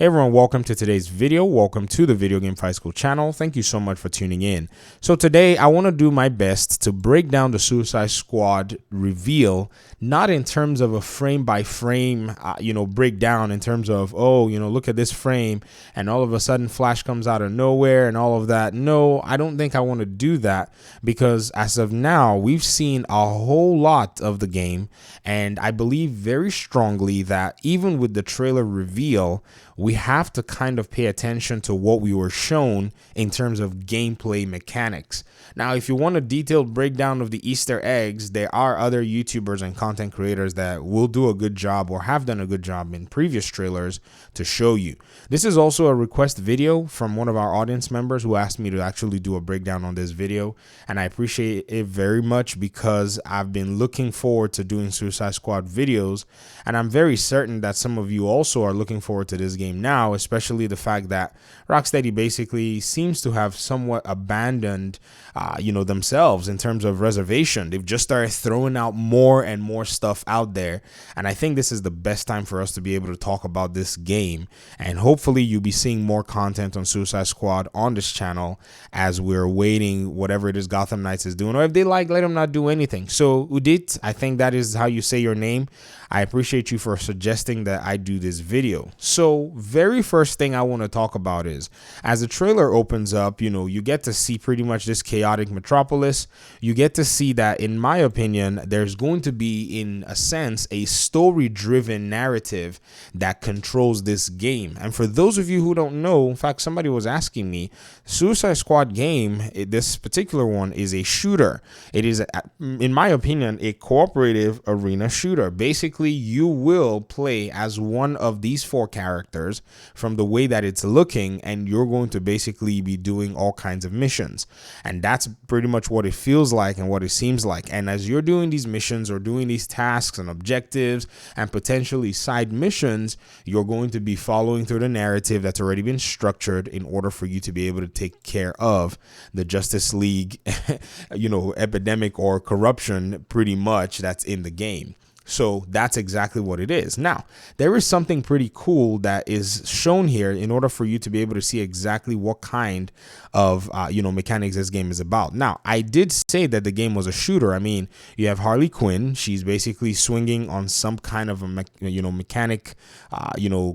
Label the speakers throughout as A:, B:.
A: Hey everyone, welcome to today's video. Welcome to the Video Game Fight School channel. Thank you so much for tuning in. So today I want to do my best to break down the Suicide Squad reveal, not in terms of a frame by frame, breakdown in terms of, look at this frame and all of a sudden Flash comes out of nowhere and all of that. No, I don't think I want to do that because as of now, we've seen a whole lot of the game. And I believe very strongly that even with the trailer reveal, we have to kind of pay attention to what we were shown in terms of gameplay mechanics. Now, if you want a detailed breakdown of the Easter eggs, there are other YouTubers and content creators that will do a good job or have done a good job in previous trailers to show you. This is also a request video from one of our audience members who asked me to actually do a breakdown on this video, and I appreciate it very much because I've been looking forward to doing Suicide Squad videos, and I'm very certain that some of you also are looking forward to this game now, especially the fact that Rocksteady basically seems to have somewhat abandoned themselves in terms of reservation. They've just started throwing out more and more stuff out there, and I think this is the best time for us to be able to talk about this game, and hopefully you'll be seeing more content on Suicide Squad on this channel as we're waiting whatever it is Gotham Knights is doing, or if they let them not do anything. So Udit, I think that is how you say your name. I appreciate you for suggesting that I do this video. So very first thing I want to talk about is, as the trailer opens up, you get to see pretty much this chaotic metropolis. You get to see that, in my opinion, there's going to be, in a sense, a story-driven narrative that controls this game. And for those of you who don't know, in fact, somebody was asking me, Suicide Squad game, this particular one, is a shooter. It is, in my opinion, a cooperative arena shooter. Basically, you will play as one of these four characters from the way that it's looking, and you're going to basically be doing all kinds of missions. And that's pretty much what it feels like and what it seems like. And as you're doing these missions or doing these tasks and objectives and potentially side missions, you're going to be following through the narrative that's already been structured in order for you to be able to take care of the Justice League, epidemic or corruption pretty much that's in the game. So that's exactly what it is. Now, there is something pretty cool that is shown here in order for you to be able to see exactly what kind of, mechanics this game is about. Now, I did say that the game was a shooter. I mean, you have Harley Quinn. She's basically swinging on some kind of a, mechanic,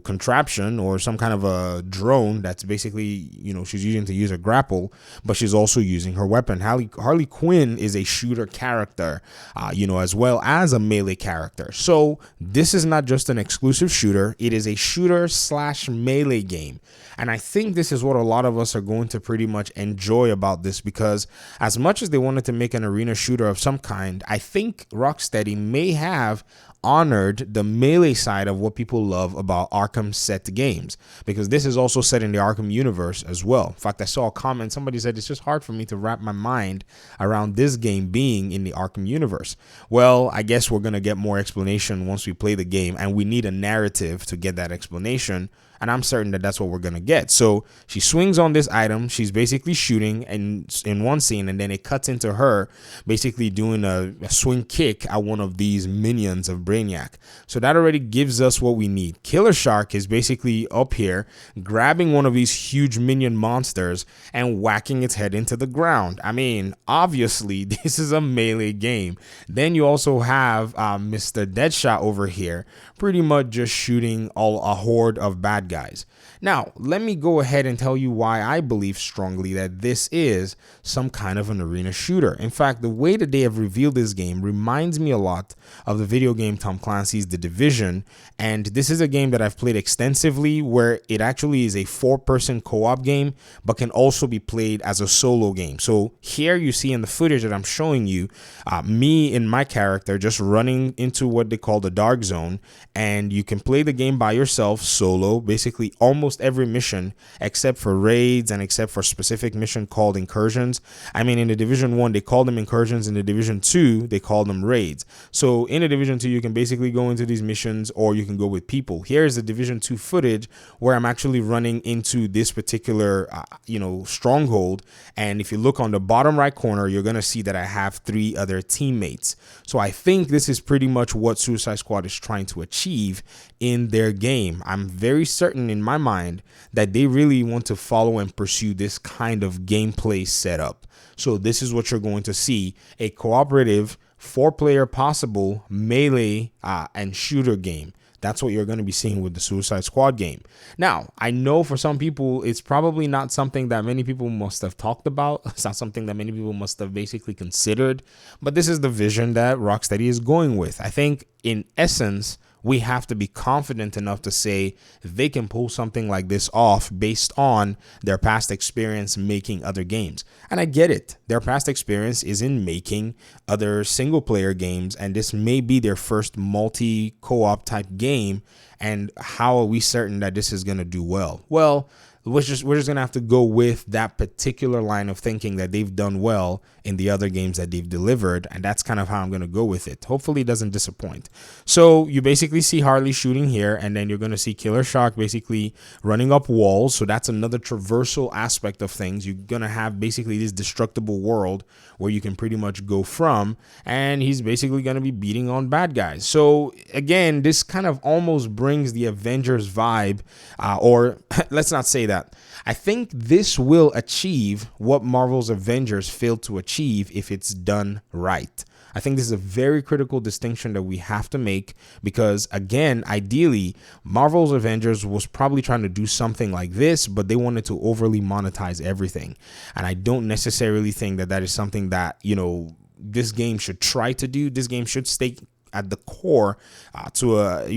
A: contraption or some kind of a drone that's basically, she's using to use a grapple, but she's also using her weapon. Harley Quinn is a shooter character, as well as a melee character. So this is not just an exclusive shooter, it is a shooter / melee game. And I think this is what a lot of us are going to pretty much enjoy about this, because as much as they wanted to make an arena shooter of some kind, I think Rocksteady may have honored the melee side of what people love about Arkham set games, because this is also set in the Arkham universe as well. In fact, I saw a comment, somebody said it's just hard for me to wrap my mind around this game being in the Arkham universe. Well, I guess we're going to get more explanation once we play the game, and we need a narrative to get that explanation. And I'm certain that that's what we're going to get. So she swings on this item. She's basically shooting in one scene, and then it cuts into her basically doing a swing kick at one of these minions of Brainiac. So that already gives us what we need. Killer Shark is basically up here grabbing one of these huge minion monsters and whacking its head into the ground. I mean, obviously, this is a melee game. Then you also have Mr. Deadshot over here pretty much just shooting a horde of bad guys. Now, let me go ahead and tell you why I believe strongly that this is some kind of an arena shooter. In fact, the way that they have revealed this game reminds me a lot of the video game Tom Clancy's The Division, and this is a game that I've played extensively, where it actually is a 4-person co-op game, but can also be played as a solo game. So here you see in the footage that I'm showing you, me and my character just running into what they call the dark zone, and you can play the game by yourself, solo, basically almost every mission except for raids and except for specific mission called incursions. I mean, in the Division 1 they call them incursions, in the Division 2 they call them raids. So in the Division 2 you can basically go into these missions, or you can go with people. Here's the Division 2 footage where I'm actually running into this particular, stronghold. And if you look on the bottom right corner, you're going to see that I have 3 other teammates. So I think this is pretty much what Suicide Squad is trying to achieve in their game. I'm very certain in my mind that they really want to follow and pursue this kind of gameplay setup. So this is what you're going to see: a cooperative 4-player possible melee and shooter game. That's what you're going to be seeing with the Suicide Squad game. Now, I know for some people, it's probably not something that many people must have talked about. It's not something that many people must have basically considered. But this is the vision that Rocksteady is going with. I think in essence, we have to be confident enough to say they can pull something like this off based on their past experience making other games. And I get it. Their past experience is in making other single player games, and this may be their first multi co-op type game. And how are we certain that this is going to do well? Well, we're just going to have to go with that particular line of thinking that they've done well in the other games that they've delivered. And that's kind of how I'm going to go with it. Hopefully it doesn't disappoint. So you basically see Harley shooting here, and then you're going to see Killer Shark basically running up walls. So that's another traversal aspect of things. You're going to have basically this destructible world where you can pretty much go from, and he's basically going to be beating on bad guys. So again, this kind of almost brings the Avengers vibe, or let's not say that. I think this will achieve what Marvel's Avengers failed to achieve if it's done right. I think this is a very critical distinction that we have to make, because again, ideally, Marvel's Avengers was probably trying to do something like this, but they wanted to overly monetize everything. And I don't necessarily think that that is something that, this game should try to do. This game should stay at the core to a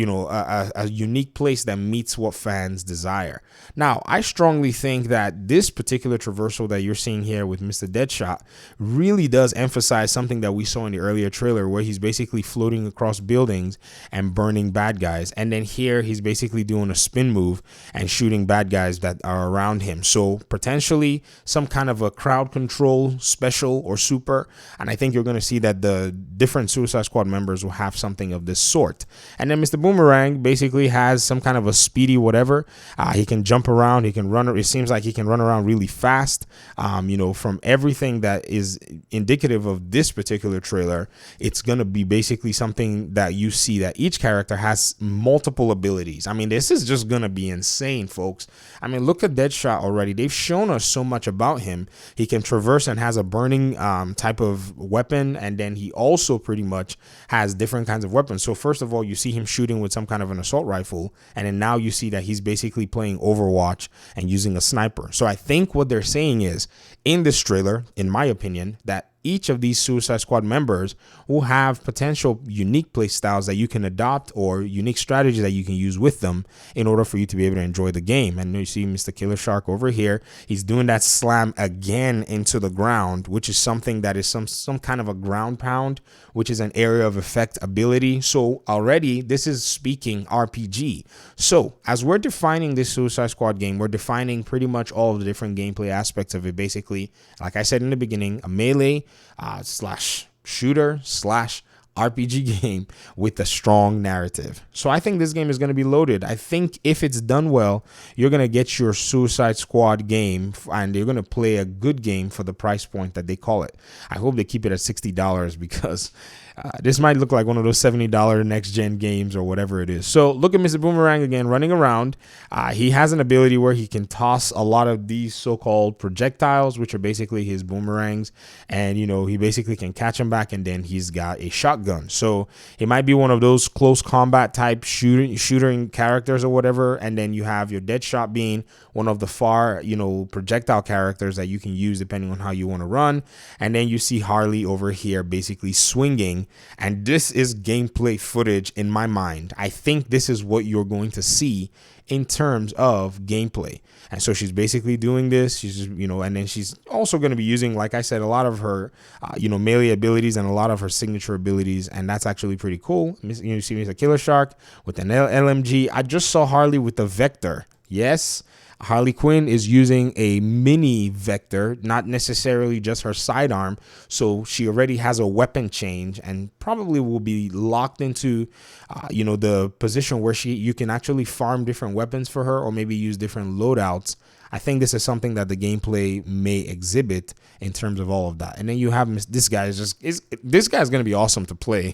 A: unique place that meets what fans desire. Now, I strongly think that this particular traversal that you're seeing here with Mr. Deadshot really does emphasize something that we saw in the earlier trailer, where he's basically floating across buildings and burning bad guys. And then here he's basically doing a spin move and shooting bad guys that are around him. So potentially some kind of a crowd control special or super. And I think you're going to see that the different Suicide Squad members will have something of this sort. And then Mr. Boomerang basically has some kind of a speedy whatever. He can jump around. He can run. It seems like he can run around really fast. From everything that is indicative of this particular trailer, it's going to be basically something that you see that each character has multiple abilities. I mean, this is just going to be insane, folks. I mean, look at Deadshot already. They've shown us so much about him. He can traverse and has a burning type of weapon. And then he also pretty much has different kinds of weapons. So first of all, you see him shooting with some kind of an assault rifle, and then now you see that he's basically playing Overwatch and using a sniper. So I think what they're saying is, in this trailer, in my opinion, that each of these Suicide Squad members will have potential unique play styles that you can adopt, or unique strategies that you can use with them in order for you to be able to enjoy the game. And you see Mr. Killer Shark over here. He's doing that slam again into the ground, which is something that is some kind of a ground pound, which is an area of effect ability. So already this is speaking RPG. So as we're defining this Suicide Squad game, we're defining pretty much all of the different gameplay aspects of it. Basically, like I said in the beginning, a melee slash shooter slash RPG game with a strong narrative. So I think this game is going to be loaded. I think if it's done well, you're going to get your Suicide Squad game, and you're going to play a good game for the price point that they call it. I hope they keep it at $60, because this might look like one of those $70 next gen games or whatever it is. So look at Mr. Boomerang again running around. He has an ability where he can toss a lot of these so-called projectiles, which are basically his boomerangs. And, he basically can catch them back, and then he's got a shotgun. So he might be one of those close combat type shooting characters or whatever. And then you have your Deadshot being one of the far, projectile characters that you can use depending on how you want to run. And then you see Harley over here basically swinging. And this is gameplay footage in my mind. I think this is what you're going to see in terms of gameplay. And so she's basically doing this. She's just, and then she's also going to be using, like I said, a lot of her, melee abilities and a lot of her signature abilities. And that's actually pretty cool. You see Mr. Killer Shark with an LMG. I just saw Harley with the Vector. Yes. Harley Quinn is using a mini vector, not necessarily just her sidearm. So she already has a weapon change and probably will be locked into, the position where you can actually farm different weapons for her or maybe use different loadouts. I think this is something that the gameplay may exhibit in terms of all of that. And then you have this guy this guy's going to be awesome to play,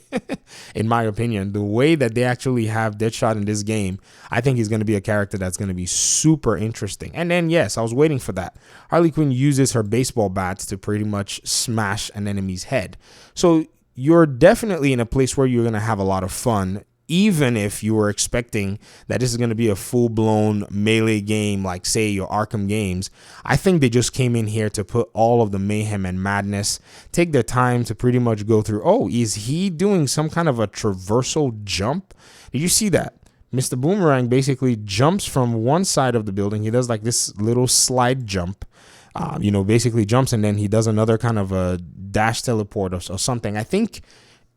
A: in my opinion. The way that they actually have Deadshot in this game, I think he's going to be a character that's going to be super interesting. And then, yes, I was waiting for that. Harley Quinn uses her baseball bat to pretty much smash an enemy's head. So you're definitely in a place where you're going to have a lot of fun, even if you were expecting that this is going to be a full-blown melee game like, say, your Arkham games. I think they just came in here to put all of the mayhem and madness, take their time to pretty much go through, oh, is he doing some kind of a traversal jump? Did you see that? Mr. Boomerang basically jumps from one side of the building. He does like this little slide jump, basically jumps, and then he does another kind of a dash teleport or something. I think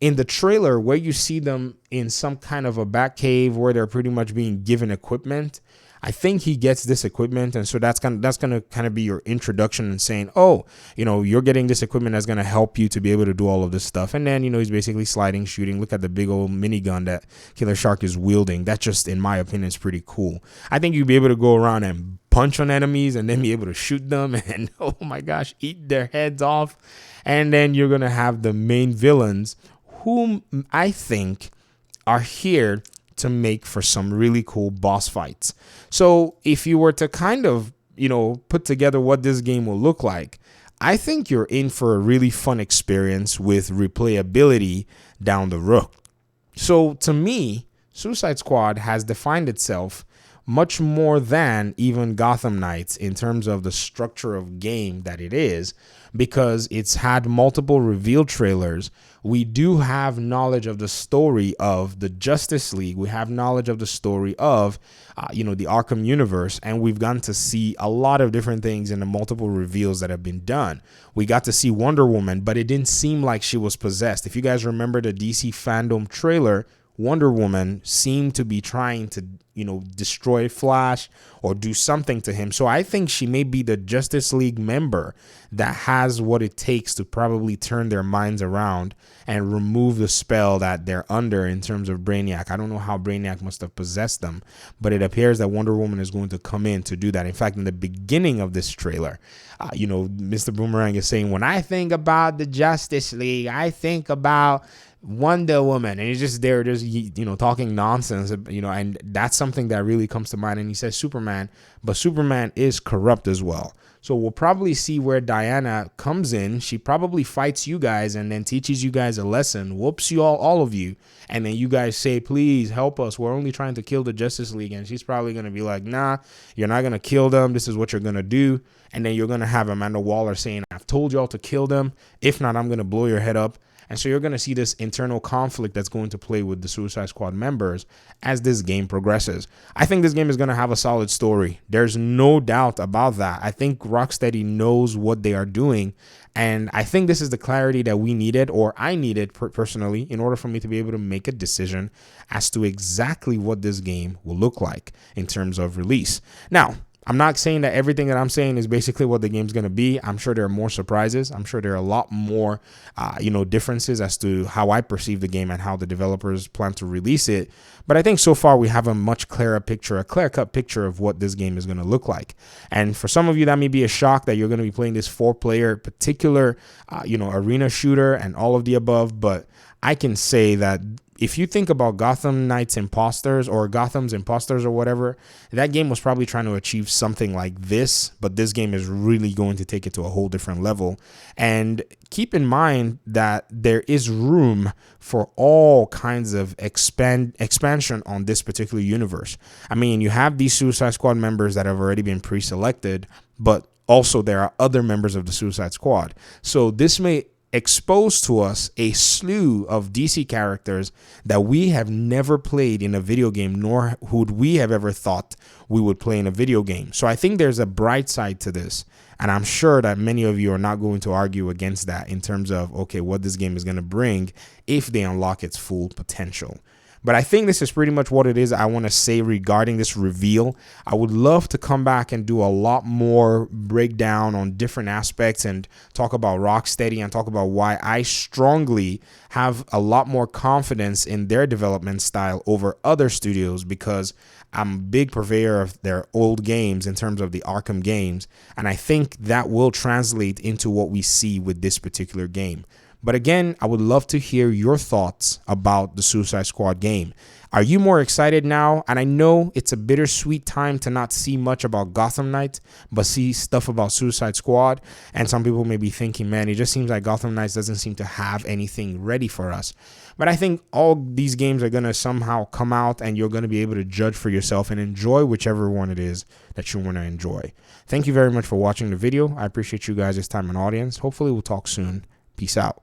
A: in the trailer where you see them in some kind of a back cave where they're pretty much being given equipment, I think he gets this equipment, and so that's gonna kind of be your introduction and saying, oh, you're getting this equipment that's gonna help you to be able to do all of this stuff. And then he's basically sliding, shooting. Look at the big old minigun that Killer Shark is wielding. That just, in my opinion, is pretty cool. I think you'd be able to go around and punch on enemies and then be able to shoot them and, oh my gosh, eat their heads off. And then you're gonna have the main villains, whom I think are here to make for some really cool boss fights. So if you were to kind of, put together what this game will look like, I think you're in for a really fun experience with replayability down the road. So to me, Suicide Squad has defined itself much more than even Gotham Knights in terms of the structure of game that it is, because it's had multiple reveal trailers. We do have knowledge of the story of the Justice League. We have knowledge of the story of, the Arkham universe, and we've gotten to see a lot of different things in the multiple reveals that have been done. We got to see Wonder Woman, but it didn't seem like she was possessed. If you guys remember the DC Fandom trailer, Wonder Woman seemed to be trying to, destroy Flash or do something to him. So I think she may be the Justice League member that has what it takes to probably turn their minds around and remove the spell that they're under in terms of Brainiac. I don't know how Brainiac must have possessed them, but it appears that Wonder Woman is going to come in to do that. In fact, in the beginning of this trailer, Mr. Boomerang is saying, when I think about the Justice League, I think about Wonder Woman, and he's just there, just talking nonsense, and that's something that really comes to mind. And he says Superman, but Superman is corrupt as well. So we'll probably see where Diana comes in. She probably fights you guys and then teaches you guys a lesson, whoops you all of you, and then you guys say, please help us, we're only trying to kill the Justice League. And she's probably going to be like, nah, you're not going to kill them, this is what you're going to do. And then you're going to have Amanda Waller saying, I've told y'all to kill them, if not, I'm going to blow your head up. And so you're going to see this internal conflict that's going to play with the Suicide Squad members as this game progresses. I think this game is going to have a solid story. There's no doubt about that. I think Rocksteady knows what they are doing. And I think this is the clarity that we needed, or I needed personally, in order for me to be able to make a decision as to exactly what this game will look like in terms of release. Now, I'm not saying that everything that I'm saying is basically what the game's going to be. I'm sure there are more surprises. I'm sure there are a lot more, differences as to how I perceive the game and how the developers plan to release it. But I think so far we have a much clearer picture, a clear-cut picture of what this game is going to look like. And for some of you, that may be a shock that you're going to be playing this 4-player particular, arena shooter and all of the above. But I can say that if you think about Gotham Knights Imposters or Gotham's Imposters or whatever, that game was probably trying to achieve something like this, but this game is really going to take it to a whole different level. And keep in mind that there is room for all kinds of expansion on this particular universe. I mean, you have these Suicide Squad members that have already been pre-selected, but also there are other members of the Suicide Squad. So this may expose to us a slew of DC characters that we have never played in a video game, nor would we have ever thought we would play in a video game. So I think there's a bright side to this, and I'm sure that many of you are not going to argue against that in terms of, okay, what this game is going to bring if they unlock its full potential. But I think this is pretty much what it is I want to say regarding this reveal. I would love to come back and do a lot more breakdown on different aspects and talk about Rocksteady and talk about why I strongly have a lot more confidence in their development style over other studios, because I'm a big purveyor of their old games in terms of the Arkham games, and I think that will translate into what we see with this particular game. But again, I would love to hear your thoughts about the Suicide Squad game. Are you more excited now? And I know it's a bittersweet time to not see much about Gotham Knights, but see stuff about Suicide Squad. And some people may be thinking, man, it just seems like Gotham Knights doesn't seem to have anything ready for us. But I think all these games are going to somehow come out, and you're going to be able to judge for yourself and enjoy whichever one it is that you want to enjoy. Thank you very much for watching the video. I appreciate you guys' time and audience. Hopefully we'll talk soon. Peace out.